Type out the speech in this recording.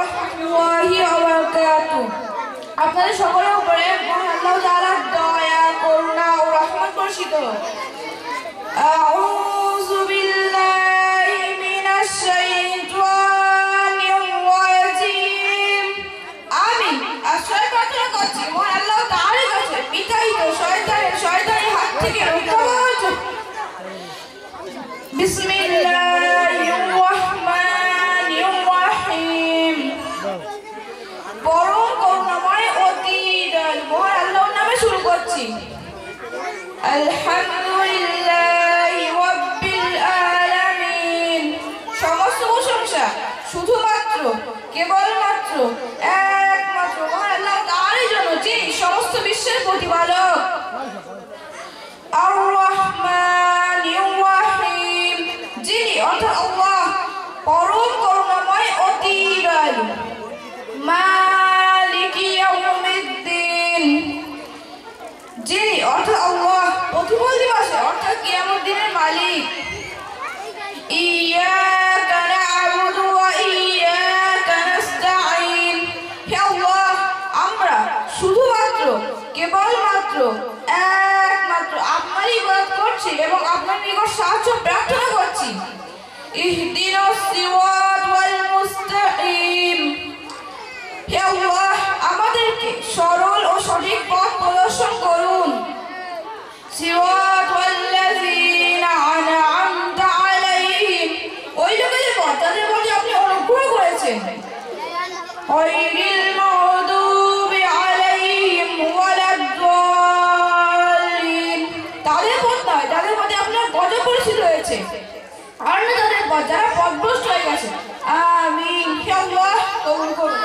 রাহমাতুল্লাহি ওয়া বারাকাতুহু। আপনাদের সকলের উপরে মহান আল্লাহ তাআলার দয়া, করুণা ও রহমত বর্ষিত হোক। আউযু বিল্লাহি মিনাশ শাইতানির রাজিম। আমি আশ্রয় প্রার্থনা করছি মহান আল্লাহ তাআলার কাছে বিতাড়িত শয়তানের হাত থেকে রক্ষা পাওয়ার জন্য। বিসমিল্লাহির রহমানির রহিম। পরম করুণাময় অতি দয়ালু মহান আল্লাহর নামে শুরু করছি। আলহামদুলিল্লাহি রাব্বিল আলামিন। সমস্ত প্রশংসা শুধুমাত্র কেবলমাত্র একমাত্র মহান আল্লাহ তাআলার জন্য, যিনি সমস্ত বিশ্বের প্রতিপালক। আর রহমানির রহিম, যিনি অর্থাৎ আল্লাহ পরম করুণাময় অতি দয়ালু। মালিকি ইয়াউমিদ্দিন, যিনি অর্থাৎ আল্লাহ প্রতিফল দিবসে অর্থাৎ কিয়ামত দিনের মালিক। ইয়াকা না'বুদু ওয়া ইয়াকা নাস্তাঈন। হে আল্লাহ, আমরা শুধুমাত্র কেবলমাত্র একমাত্র আপনারই ইবাদত করছি এবং আপনার নিকট সাহায্য প্রার্থনা করছি। ইহদিনাস সিরাতাল মুস্তাকিম। হে আল্লাহ, আমাদেরকে সরল ও সঠিক পথ প্রদর্শন করুন। সিরাতাল্লাযীনা আন'আমতা আলাইহিম, ওই লোকেদের পথ যাদের প্রতি আপনি অনুগ্রহ করেছেন। গায়রিল মাগদুবি আলাইহিম ওয়ালাদ-দাল্লিন, তাদের পথ নয় যাদের প্রতি আপনার গজব পরিচিত হয়েছে, আর না তাদের পথ যারা পথভ্রষ্ট হয়ে গেছে। আমিন। হে আল্লাহ, কবুল করুন।